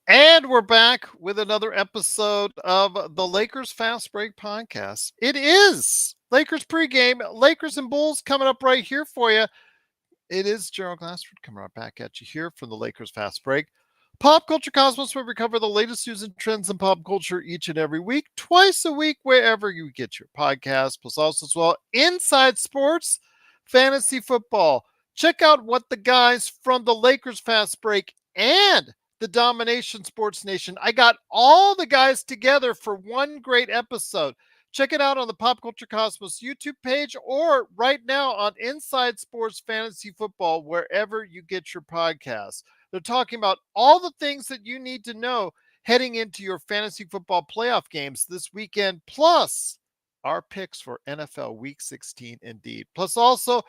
And we're back with another episode of the Lakers Fast Break podcast. It is Lakers pregame, Lakers and Bulls coming up right here for you. It is Gerald Glassford coming right back at you here from the Lakers Fast Break. Pop Culture Cosmos, where we cover the latest news and trends in pop culture each and every week, twice a week, wherever you get your podcast, plus also as well inside sports, fantasy football. Check out what the guys from the Lakers Fast Break and the Domination Sports Nation. I got all the guys together for one great episode. Check it out on the Pop Culture Cosmos YouTube page or right now on Inside Sports Fantasy Football, wherever you get your podcasts. They're talking about all the things that you need to know heading into your fantasy football playoff games this weekend, plus our picks for NFL Week 16 indeed. Plus also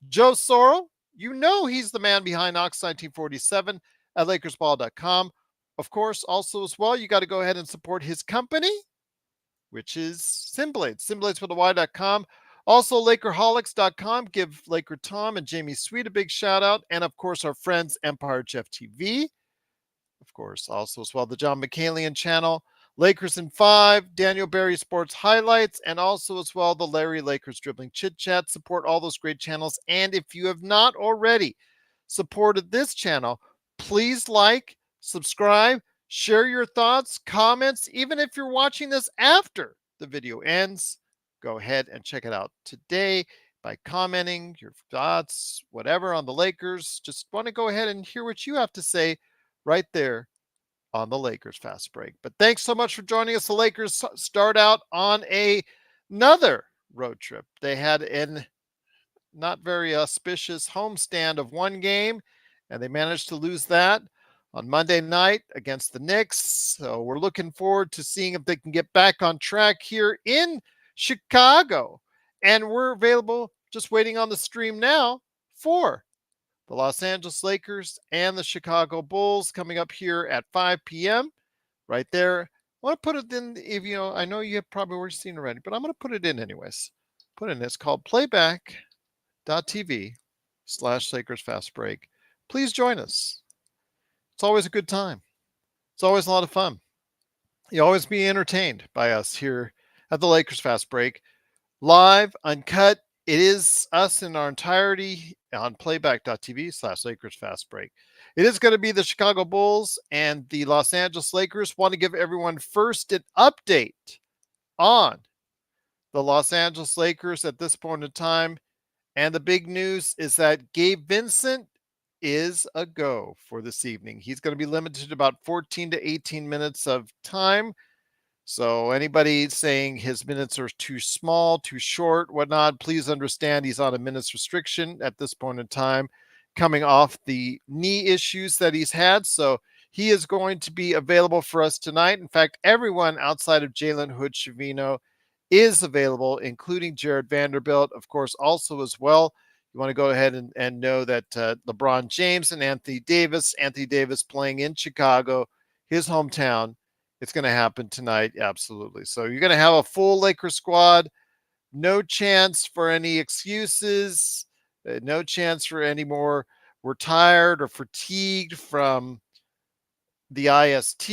Joe Sorrell. You know he's the man behind Ox 1947 at LakersBall.com. Of course, also as well, you got to go ahead and support his company, which is Simblades, Simblades with a Y.com. Also, Lakerholics.com. Give Laker Tom and Jamie Sweet a big shout out. And of course, our friends Empire Jeff TV. Of course, also as well, the John McCalian channel, Lakers in 5, Daniel Barry Sports Highlights, and also as well, the Larry Lakers Dribbling Chit Chat. Support all those great channels. And if you have not already supported this channel, please like, subscribe, share your thoughts, comments, even if you're watching this after the video ends. Go ahead and check it out today by commenting your thoughts, whatever on the Lakers. Just want to go ahead and hear what you have to say right there on the Lakers Fast Break. But thanks so much for joining us. The Lakers start out on another road trip. They had an not very auspicious homestand of one game, and they managed to lose that on Monday night against the Knicks. So we're looking forward to seeing if they can get back on track here in Chicago. And we're available, just waiting on the stream now, for the Los Angeles Lakers and the Chicago Bulls coming up here at 5 p.m. right there. I want to put it in, if you know, I know you have probably already seen it already, but I'm going to put it in anyways. Put it in, it's called playback.tv/Lakers Fast Break. Please join us. It's always a good time. It's always a lot of fun. You always be entertained by us here at the Lakers Fast Break. Live, uncut. It is us in our entirety on playback.tv/Lakers Fast Break. It is going to be the Chicago Bulls and the Los Angeles Lakers. Want to give everyone first an update on the Los Angeles Lakers at this point in time. And the big news is that Gabe Vincent is a go for this evening. He's going to be limited to about 14 to 18 minutes of time. So anybody saying his minutes are too small, too short, whatnot, please understand he's on a minutes restriction at this point in time, coming off the knee issues that he's had. So he is going to be available for us tonight. In fact, everyone outside of Jalen Hood-Schifino is available, including Jared Vanderbilt, of course, also as well. You want to go ahead and know that LeBron James and Anthony Davis playing in Chicago, his hometown. It's going to happen tonight. Absolutely. So you're going to have a full Lakers squad. No chance for any excuses. No chance for any more. We're tired or fatigued from the IST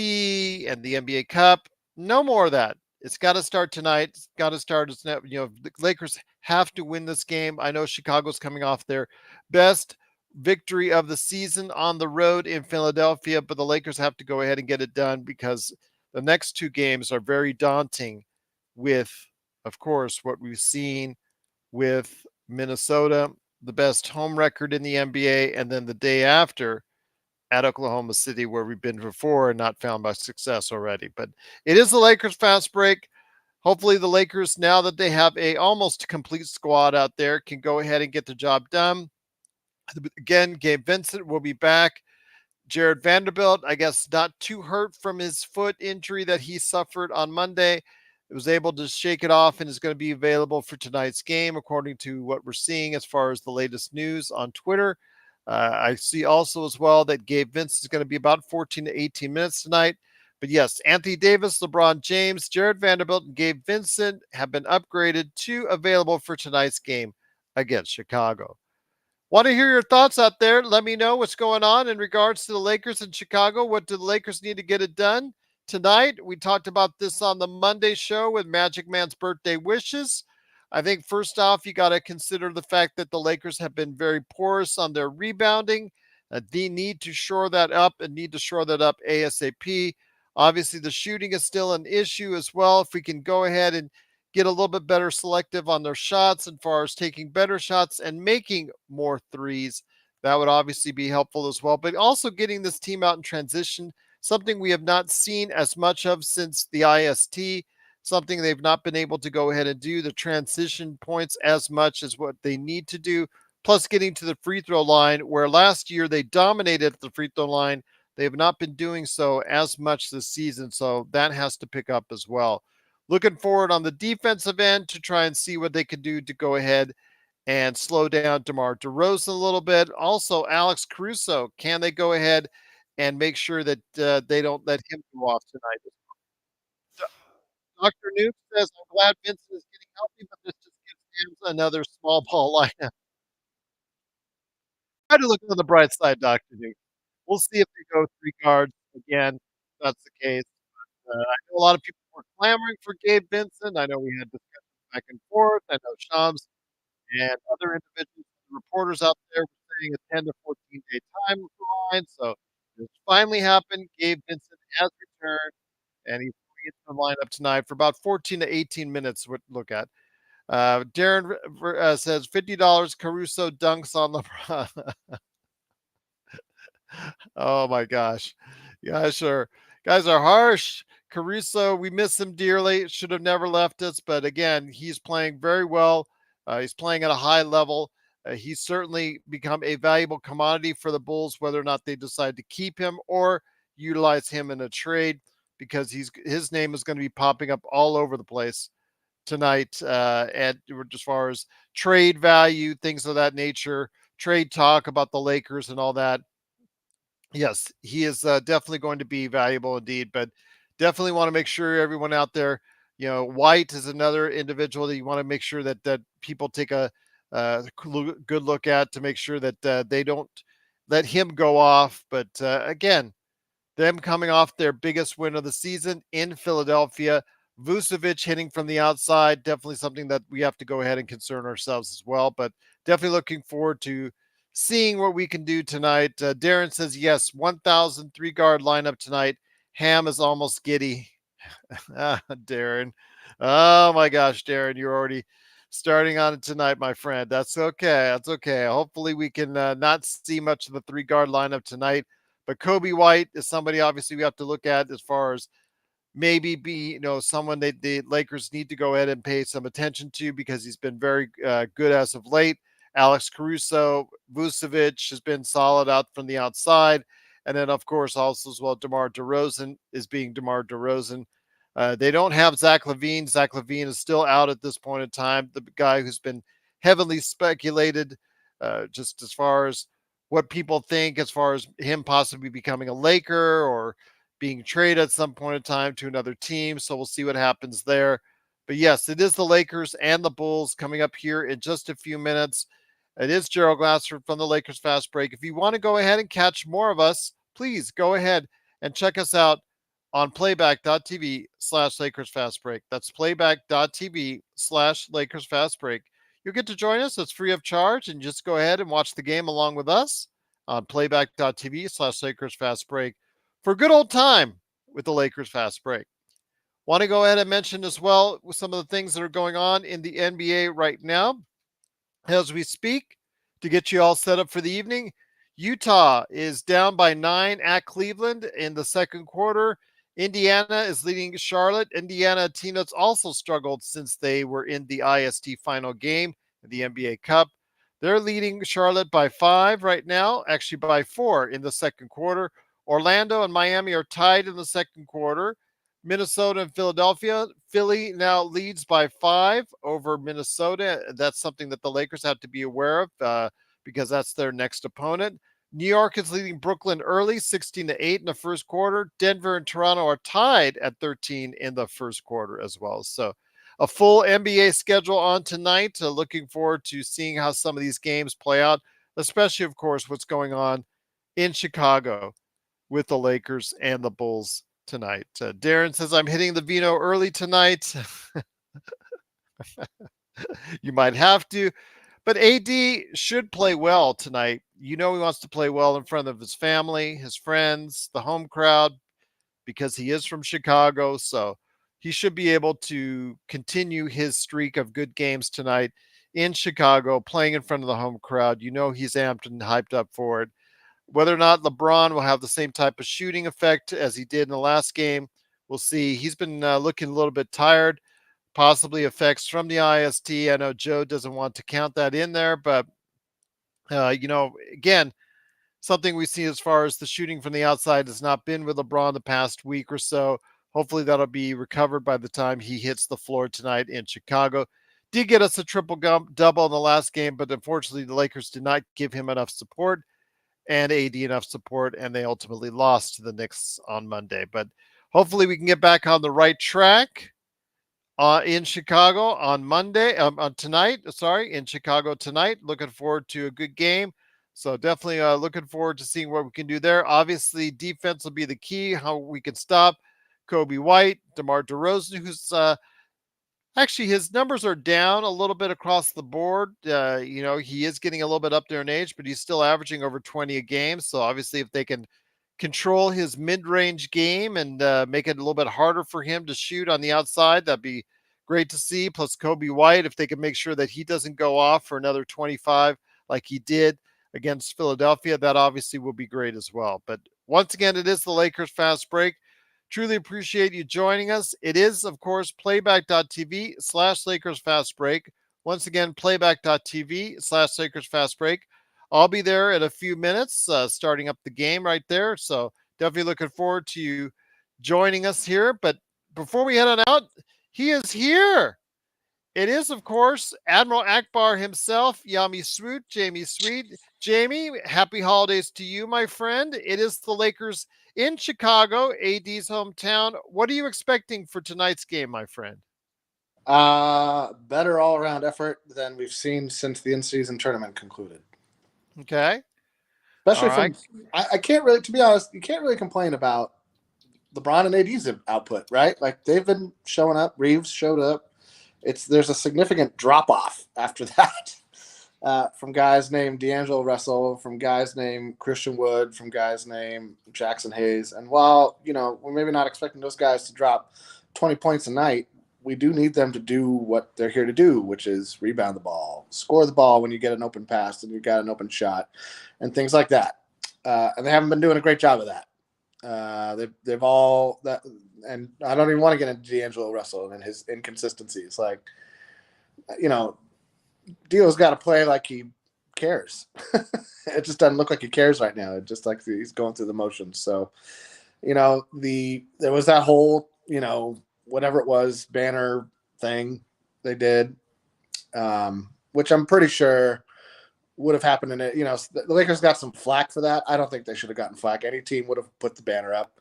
and the NBA Cup. No more of that. It's got to start tonight. It's got to start. The Lakers have to win this game. I know Chicago's coming off their best victory of the season on the road in Philadelphia, but the Lakers have to go ahead and get it done because the next two games are very daunting with, of course, what we've seen with Minnesota, the best home record in the NBA, and then the day after at Oklahoma City, where we've been before and not found by success already. But it is the Lakers Fast Break. Hopefully the Lakers, now that they have a almost complete squad out there, can go ahead and get the job done. Again, Gabe Vincent will be back. Jared Vanderbilt, I guess, not too hurt from his foot injury that he suffered on Monday. It was able to shake it off and is going to be available for tonight's game, according to what we're seeing as far as the latest news on Twitter. I see also as well that Gabe Vincent is going to be about 14 to 18 minutes tonight. But yes, Anthony Davis, LeBron James, Jared Vanderbilt, and Gabe Vincent have been upgraded to available for tonight's game against Chicago. Want to hear your thoughts out there. Let me know what's going on in regards to the Lakers in Chicago. What do the Lakers need to get it done tonight? We talked about this on the Monday show with Magic Man's birthday wishes. I think first off, you got to consider the fact that the Lakers have been very porous on their rebounding. They need to shore that up and need to shore that up ASAP. Obviously, the shooting is still an issue as well. If we can go ahead and get a little bit better selective on their shots as far as taking better shots and making more threes. That would obviously be helpful as well. But also getting this team out in transition, something we have not seen as much of since the IST, something they've not been able to go ahead and do the transition points as much as what they need to do. Plus, getting to the free throw line, where last year they dominated the free throw line. They have not been doing so as much this season. So that has to pick up as well. Looking forward on the defensive end to try and see what they can do to go ahead and slow down DeMar DeRozan a little bit. Also, Alex Caruso, can they go ahead and make sure that they don't let him go off tonight? So, Dr. Nuke says, I'm glad Vincent is getting healthy, but this just gives him another small ball lineup. Try to look on the bright side, Dr. Nuke. We'll see if they go three guards again. If that's the case. I know a lot of people were clamoring for Gabe Vincent. I know we had discussions back and forth. I know Shams and other individuals, reporters out there were saying a 10 to 14-day timeline. So it's finally happened. Gabe Vincent has returned, and he's going into the lineup tonight for about 14 to 18 minutes. What look at. Darren says $50 Caruso dunks on LeBron. Oh my gosh. Guys are harsh. Caruso, we miss him dearly. Should have never left us, but again, he's playing very well. He's playing at a high level. He's certainly become a valuable commodity for the Bulls, whether or not they decide to keep him or utilize him in a trade, because his name is going to be popping up all over the place tonight. And as far as trade value, things of that nature, trade talk about the Lakers and all that. Yes, he is definitely going to be valuable indeed, but definitely want to make sure everyone out there, White is another individual that you want to make sure that people take a good look at to make sure that they don't let him go off. But again, them coming off their biggest win of the season in Philadelphia. Vucevic hitting from the outside, definitely something that we have to go ahead and concern ourselves as well. But definitely looking forward to seeing what we can do tonight. Darren says, yes, 1,000 guard lineup tonight. Ham is almost giddy. Darren. Oh my gosh, Darren, you're already starting on it tonight, my friend. That's okay. That's okay. Hopefully, we can not see much of the guard lineup tonight. But Kobe White is somebody obviously we have to look at as far as maybe be someone that the Lakers need to go ahead and pay some attention to, because he's been very good as of late. Alex Caruso, Vucevic has been solid out from the outside, and then of course also as well DeMar DeRozan is being DeMar DeRozan. They don't have Zach LaVine. Zach LaVine is still out at this point in time. The guy who's been heavily speculated, just as far as what people think, as far as him possibly becoming a Laker or being traded at some point in time to another team. So we'll see what happens there. But yes, it is the Lakers and the Bulls coming up here in just a few minutes. It is Gerald Glassford from the Lakers Fast Break. If you want to go ahead and catch more of us, please go ahead and check us out on playback.tv/Lakers Fast Break. That's playback.tv/Lakers Fast Break. You'll get to join us. It's free of charge, and just go ahead and watch the game along with us on playback.tv/Lakers Fast Break for a good old time with the Lakers Fast Break. Want to go ahead and mention as well some of the things that are going on in the NBA right now as we speak to get you all set up for the evening. Utah is down by 9 at Cleveland in the second quarter. Indiana is leading Charlotte. Indiana team that's also struggled since they were in the IST final game in the NBA Cup. They're leading Charlotte by 5 right now, actually by 4 in the second quarter. Orlando and Miami are tied in the second quarter. Minnesota and Philadelphia. Philly now leads by 5 over Minnesota. That's something that the Lakers have to be aware of because that's their next opponent. New York is leading Brooklyn early, 16-8 in the first quarter. Denver and Toronto are tied at 13 in the first quarter as well. So a full NBA schedule on tonight. Looking forward to seeing how some of these games play out. especially, of course, what's going on in Chicago with the Lakers and the Bulls tonight. Darren says, I'm hitting the vino early tonight. You might have to. But AD should play well tonight. He wants to play well in front of his family, his friends, the home crowd, because he is from Chicago. So he should be able to continue his streak of good games tonight in Chicago, playing in front of the home crowd. He's amped and hyped up for it. Whether or not LeBron will have the same type of shooting effect as he did in the last game, we'll see. He's been looking a little bit tired, possibly effects from the IST. I know Joe doesn't want to count that in there, but, again, something we see as far as the shooting from the outside has not been with LeBron the past week or so. Hopefully that'll be recovered by the time he hits the floor tonight in Chicago. Did get us a triple double in the last game, but unfortunately the Lakers did not give him enough support and AD enough support, and they ultimately lost to the Knicks on Monday. But hopefully we can get back on the right track in Chicago on Monday, on tonight. Sorry, in Chicago tonight. Looking forward to a good game. So definitely looking forward to seeing what we can do there. Obviously, defense will be the key. How we can stop Kobe White, DeMar DeRozan, who's actually his numbers are down a little bit across the board. He is getting a little bit up there in age, but he's still averaging over 20 a game. So obviously, if they can control his mid-range game and make it a little bit harder for him to shoot on the outside, that'd be great to see. Plus Kobe White, if they can make sure that he doesn't go off for another 25 like he did against Philadelphia, that obviously will be great as well. But once again, it is the Lakers Fast Break. Truly appreciate you joining us. It is, of course, playback.tv/Lakers Fast Break. Once again, playback.tv/Lakers Fast Break. I'll be there in a few minutes, starting up the game right there. So definitely looking forward to you joining us here. But before we head on out, he is here. It is, of course, Admiral Abar himself, Yami Swoot, Jamie Sweet. Jamie, happy holidays to you, my friend. It is the Lakers in Chicago, AD's hometown. What are you expecting for tonight's game, my friend? Better all-around effort than we've seen since the in-season tournament concluded. Okay. Especially from, I can't really, to be honest, you can't really complain about LeBron and AD's output, right? Like they've been showing up. Reeves showed up. There's a significant drop-off after that from guys named DAngelo Russell, from guys named Christian Wood, from guys named Jackson Hayes. And while, we're maybe not expecting those guys to drop 20 points a night, we do need them to do what they're here to do, which is rebound the ball, score the ball when you get an open pass and you got an open shot, and things like that. And they haven't been doing a great job of that. They've all that. And I don't even want to get into DAngelo Russell and his inconsistencies. Like, Dio's got to play like he cares. It just doesn't look like he cares right now. It just like he's going through the motions. So, there was that whole, whatever it was, banner thing they did, which I'm pretty sure would have happened in it. The Lakers got some flack for that. I don't think they should have gotten flack. Any team would have put the banner up.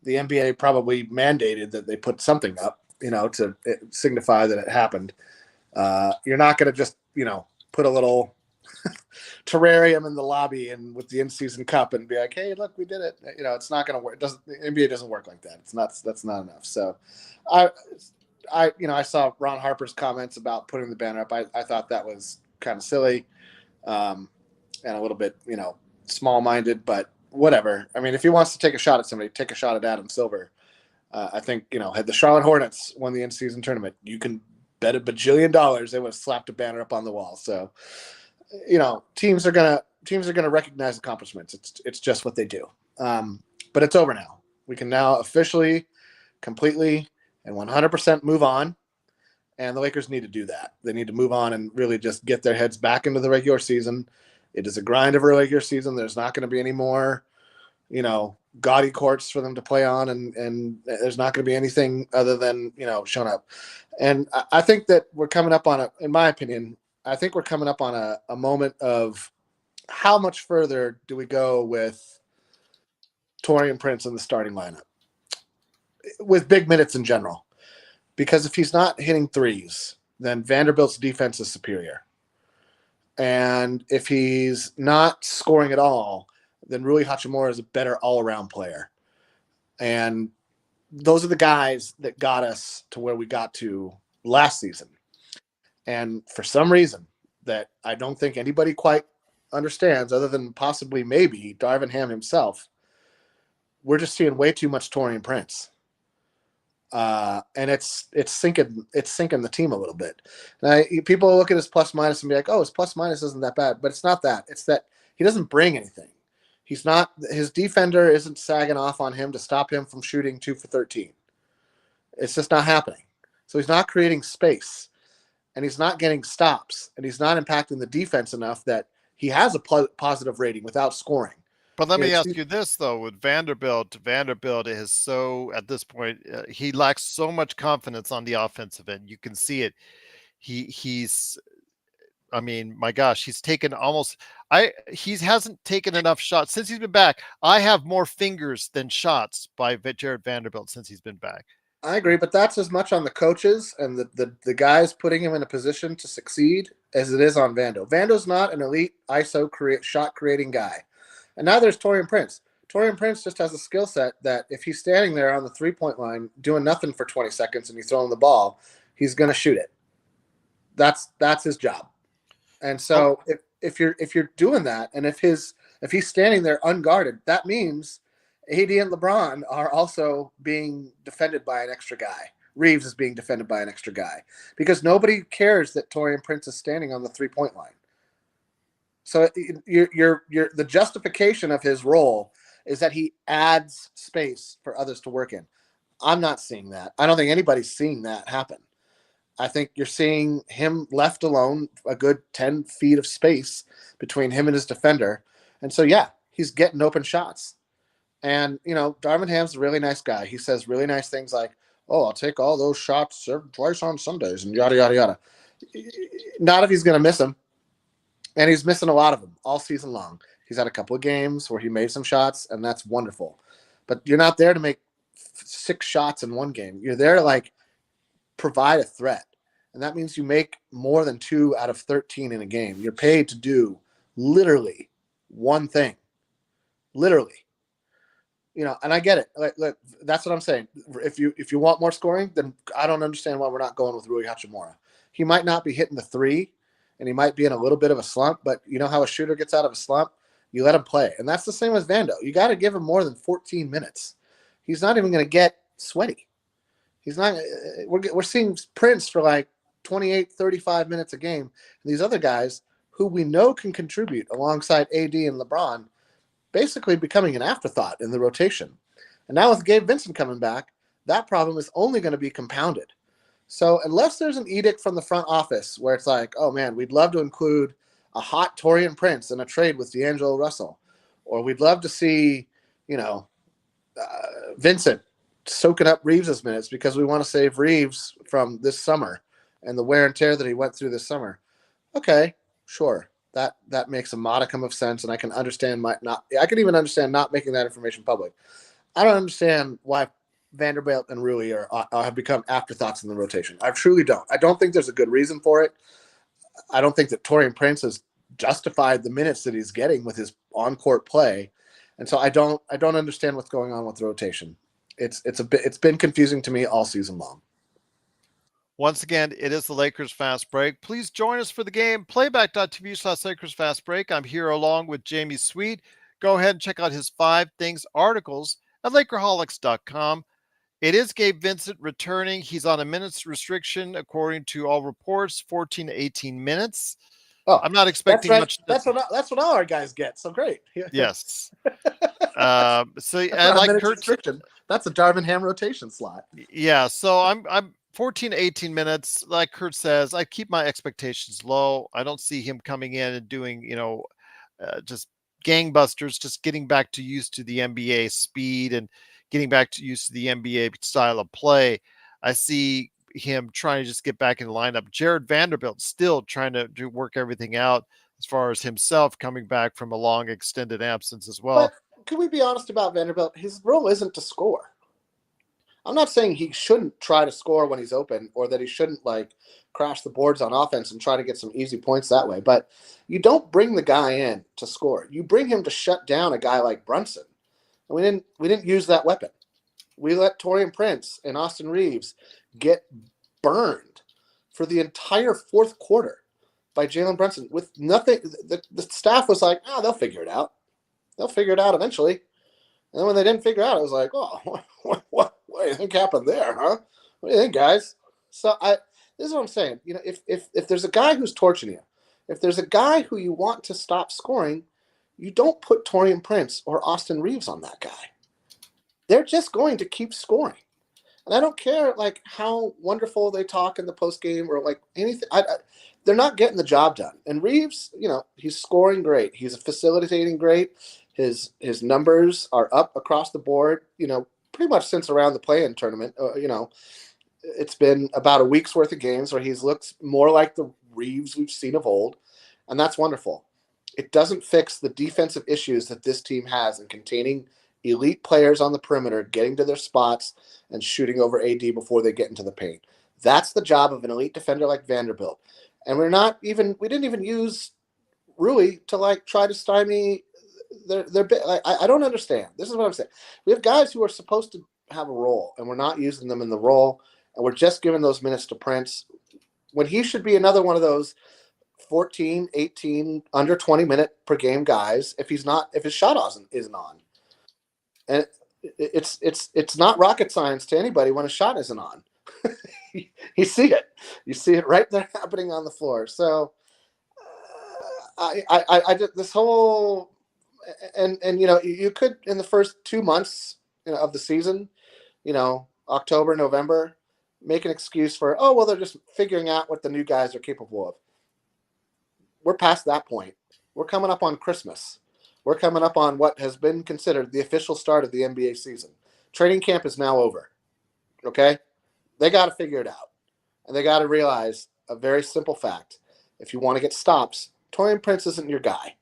The NBA probably mandated that they put something up, to signify that it happened. You're not going to just, put a little terrarium in the lobby and with the in-season cup and be like, hey, look, we did it. It's not going to work. The NBA doesn't work like that. That's not enough. So I saw Ron Harper's comments about putting the banner up. I thought that was kind of silly and a little bit, small-minded, but whatever. I mean, if he wants to take a shot at somebody, take a shot at Adam Silver. I think, had the Charlotte Hornets won the in-season tournament, you can bet $1 bajillion they would have slapped a banner up on the wall. So, teams are gonna recognize accomplishments. It's just what they do. But it's over now. We can now officially, completely, and 100% move on. And the Lakers need to do that. They need to move on and really just get their heads back into the regular season. It is a grind of a regular season. There's not going to be any more, gaudy courts for them to play on, and there's not going to be anything other than, showing up. And I think that we're coming up on in my opinion, I think we're coming up on a moment of how much further do we go with Toney Prince in the starting lineup with big minutes in general? Because if he's not hitting threes, then Vanderbilt's defense is superior. And if he's not scoring at all, then Rui Hachimura is a better all-around player. And those are the guys that got us to where we got to last season. And for some reason that I don't think anybody quite understands, other than possibly maybe Darvin Ham himself, we're just seeing way too much Toney Prince. And it's sinking the team a little bit. Now, people look at his plus minus and be like, "Oh, his plus minus isn't that bad," but it's not that. It's that he doesn't bring anything. He's not. His defender isn't sagging off on him to stop him from shooting 2 for 13. It's just not happening. So he's not creating space, and he's not getting stops, and he's not impacting the defense enough that he has a positive rating without scoring. But let me ask you this, though. With Vanderbilt is so, at this point, he lacks so much confidence on the offensive end. You can see it. He's, I mean, my gosh, he's taken he hasn't taken enough shots since he's been back. I have more fingers than shots by Jared Vanderbilt since he's been back. I agree, but that's as much on the coaches and the guys putting him in a position to succeed as it is on Vando. Vando's not an elite ISO shot creating guy. And now there's Toney Prince. Toney Prince just has a skill set that if he's standing there on the 3-point line doing nothing for 20 seconds and you throw him the ball, he's going to shoot it. That's his job. And so if you're doing that, and if he's standing there unguarded, that means AD and LeBron are also being defended by an extra guy. Reeves is being defended by an extra guy because nobody cares that Toney Prince is standing on the 3-point line. So you're the justification of his role is that he adds space for others to work in. I'm not seeing that. I don't think anybody's seeing that happen. I think you're seeing him left alone, a good 10 feet of space between him and his defender. And so, yeah, he's getting open shots. And, Darvin Ham's a really nice guy. He says really nice things like, "Oh, I'll take all those shots served twice on Sundays," and yada, yada, yada. Not if he's going to miss them. And he's missing a lot of them all season long. He's had a couple of games where he made some shots, and that's wonderful. But you're not there to make 6 shots in one game. You're there to, provide a threat. And that means you make more than 2 out of 13 in a game. You're paid to do literally one thing. Literally. And I get it. Look, that's what I'm saying. If you want more scoring, then I don't understand why we're not going with Rui Hachimura. He might not be hitting the 3, and he might be in a little bit of a slump, but you know how a shooter gets out of a slump? You let him play. And that's the same as Vando. You got to give him more than 14 minutes. He's not even going to get sweaty. He's not. We're seeing Prince for 28, 35 minutes a game. And these other guys who we know can contribute alongside AD and LeBron basically becoming an afterthought in the rotation. And now with Gabe Vincent coming back, that problem is only going to be compounded. So unless there's an edict from the front office where it's like, "Oh man, we'd love to include a hot Toney Prince in a trade with DAngelo Russell," or we'd love to see, Vincent soaking up Reeves' minutes because we want to save Reeves from this summer and the wear and tear that he went through this summer. Okay, sure. That makes a modicum of sense, and I can understand I can even understand not making that information public. I don't understand why Vanderbilt and Rui have become afterthoughts in the rotation. I truly don't. I don't think there's a good reason for it. I don't think that Toney Prince has justified the minutes that he's getting with his on-court play, and so I don't understand what's going on with the rotation. It's been confusing to me all season long. Once again, it is the Lakers Fast Break. Please join us for the game. Playback.tv/Lakers Fast Break. I'm here along with Jamie Sweet. Go ahead and check out his 5 Things articles at Lakerholics.com. It is Gabe Vincent returning. He's on a minutes restriction, according to all reports, 14 to 18 minutes. Oh, I'm not expecting much. That's what all our guys get. So great. Yes. And Kurt, restriction. That's a Darvin Ham rotation slot. Yeah. So I'm 14 to 18 minutes. Like Kurt says, I keep my expectations low. I don't see him coming in and doing, just gangbusters, just getting back to used to the NBA speed and getting back to used to the NBA style of play. I see him trying to just get back in the lineup. Jared Vanderbilt still trying to work everything out as far as himself coming back from a long extended absence as well. But can we be honest about Vanderbilt? His role isn't to score. I'm not saying he shouldn't try to score when he's open or that he shouldn't like crash the boards on offense and try to get some easy points that way. But you don't bring the guy in to score. You bring him to shut down a guy like Brunson. And we didn't use that weapon. We let Toney Prince and Austin Reeves get burned for the entire fourth quarter by Jalen Brunson with nothing. The staff was like, oh, they'll figure it out. They'll figure it out eventually. And then when they didn't figure it out, I was like, oh, what do you think happened there, huh? What do you think, guys? So this is what I'm saying. You know, if there's a guy who's torching you, if there's a guy who you want to stop scoring, you don't put Toney Prince or Austin Reeves on that guy. They're just going to keep scoring. And I don't care like how wonderful they talk in the post game or like anything. They're not getting the job done. And Reeves, you know, he's scoring great. He's facilitating great. His numbers are up across the board. You know, pretty much since around the play-in tournament. You know, it's been about a week's worth of games where he's looked more like the Reeves we've seen of old, and that's wonderful. It doesn't fix the defensive issues that this team has in containing elite players on the perimeter, getting to their spots, and shooting over AD before they get into the paint. That's the job of an elite defender like Vanderbilt. And we didn't even use Rui to like try to stymie their like, I don't understand. This is what I'm saying. We have guys who are supposed to have a role, and we're not using them in the role, and we're just giving those minutes to Prince when he should be another one of those 14, 18, under 20 minute per game guys if his shot isn't on. And it's not rocket science to anybody when a shot isn't on. You see it. You see it right there happening on the floor. So I did this whole and you know, you could in the first 2 months, you know, of the season, you know, October, November, make an excuse for, oh, well, they're just figuring out what the new guys are capable of. We're past that point. We're coming up on Christmas. We're coming up on what has been considered the official start of the NBA season. Training camp is now over. Okay? They got to figure it out. And they got to realize a very simple fact. If you want to get stops, Toney Prince isn't your guy.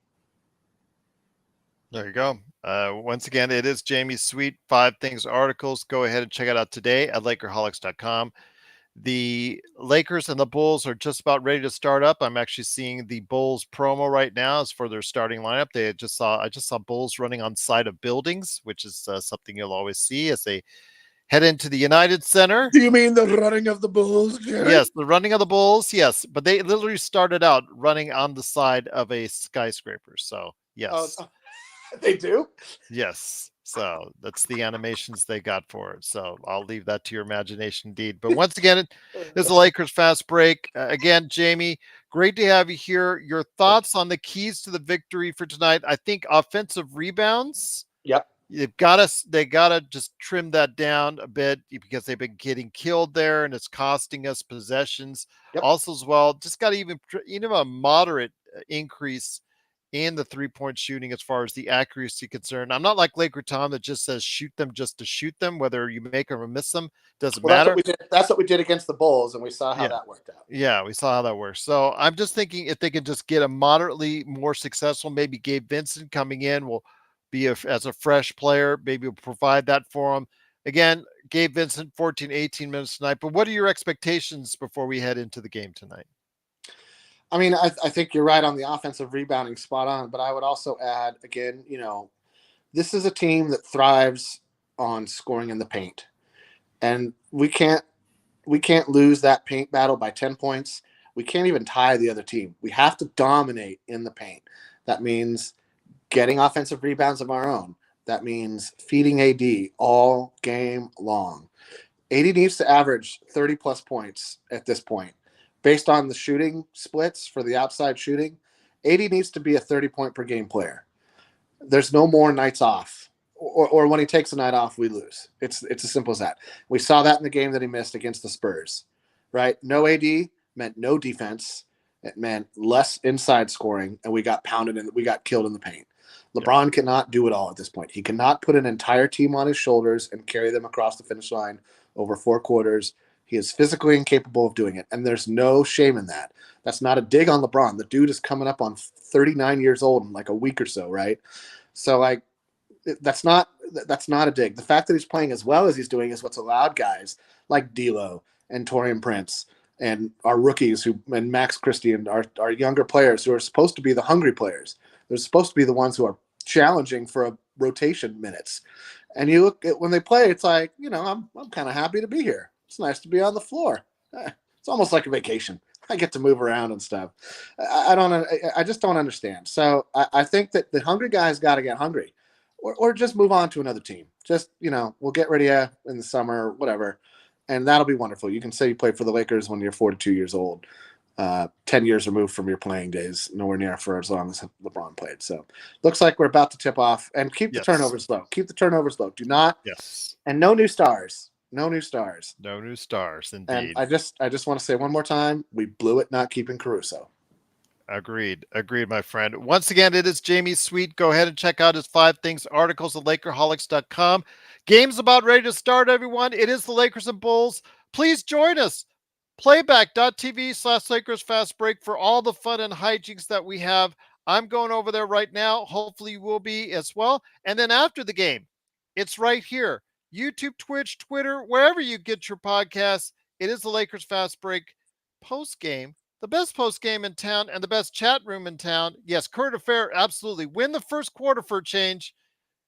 There you go. Once again, it is Jamie's Sweet 5 Things articles. Go ahead and check it out today at Lakerholics.com. The Lakers and the Bulls are just about ready to start up. I'm actually seeing the Bulls promo right now as for their starting lineup. I just saw Bulls running on side of buildings, which is something you'll always see as they head into the United Center. Do you mean the running of the Bulls, Jerry? Yes, the running of the Bulls. Yes, but they literally started out running on the side of a skyscraper. So yes. They do? Yes. So that's the animations they got for it. So I'll leave that to your imagination, indeed. But once again, it is the Lakers Fast Break. Again, Jamie, great to have you here. Your thoughts on the keys to the victory for tonight? I think offensive rebounds. Yep. They gotta just trim that down a bit because they've been getting killed there and it's costing us possessions. Yep. Also, as well, just got even a moderate increase in the 3-point shooting as far as the accuracy concerned. I'm not like Laker Tom that just says shoot them just to shoot them, whether you make them or miss them, doesn't matter. That's what we did against the Bulls, and we saw how that worked out. Yeah, we saw how that works. So I'm just thinking if they can just get a moderately more successful, maybe Gabe Vincent coming in will be as a fresh player, maybe will provide that for him. Again, Gabe Vincent, 14, 18 minutes tonight. But what are your expectations before we head into the game tonight? I mean, I think you're right on the offensive rebounding, spot on. But I would also add, again, you know, this is a team that thrives on scoring in the paint, and we can't lose that paint battle by 10 points. We can't even tie the other team. We have to dominate in the paint. That means getting offensive rebounds of our own. That means feeding AD all game long. AD needs to average 30-plus points at this point. Based on the shooting splits for the outside shooting, AD needs to be a 30-point per game player. There's no more nights off. Or when he takes a night off, we lose. It's as simple as that. We saw that in the game that he missed against the Spurs, right? No AD meant no defense. It meant less inside scoring, and we got pounded and we got killed in the paint. LeBron cannot do it all at this point. He cannot put an entire team on his shoulders and carry them across the finish line over 4 quarters. He is physically incapable of doing it, and there's no shame in that. That's not a dig on LeBron. The dude is coming up on 39 years old in like a week or so, right? So, like, that's not That's not a dig. The fact that he's playing as well as he's doing is what's allowed guys like D'Lo and Toney Prince and our rookies and Max Christie and our younger players who are supposed to be the hungry players. They're supposed to be the ones who are challenging for a rotation minutes. And you look at when they play, it's like, I'm kind of happy to be here. It's nice to be on the floor. It's almost like a vacation. I get to move around and stuff. I just don't understand. So I think that the hungry guys got to get hungry, or just move on to another team. Just, we'll get ready in the summer, whatever. And that'll be wonderful. You can say you played for the Lakers when you're 42 years old, 10 years removed from your playing days, nowhere near for as long as LeBron played. So looks like we're about to tip off, and keep the turnovers low. Keep the turnovers low. Do not. Yes. And no new stars. No new stars. No new stars, indeed. And I just want to say one more time, we blew it not keeping Caruso. Agreed, my friend. Once again, it is Jamie Sweet. Go ahead and check out his 5 Things articles at Lakerholics.com. Game's about ready to start, everyone. It is the Lakers and Bulls. Please join us. Playback.tv/Lakers Fast Break for all the fun and hijinks that we have. I'm going over there right now. Hopefully you will be as well. And then after the game, it's right here. YouTube, Twitch, Twitter, wherever you get your podcasts. It is the Lakers Fast Break post game. The best post game in town and the best chat room in town. Yes, current affair, absolutely. Win the first quarter for a change.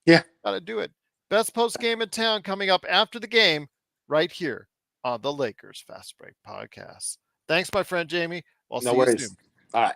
Yeah. Got to do it. Best post game in town coming up after the game right here on the Lakers Fast Break podcast. Thanks, my friend Jamie. I'll see you soon. All right.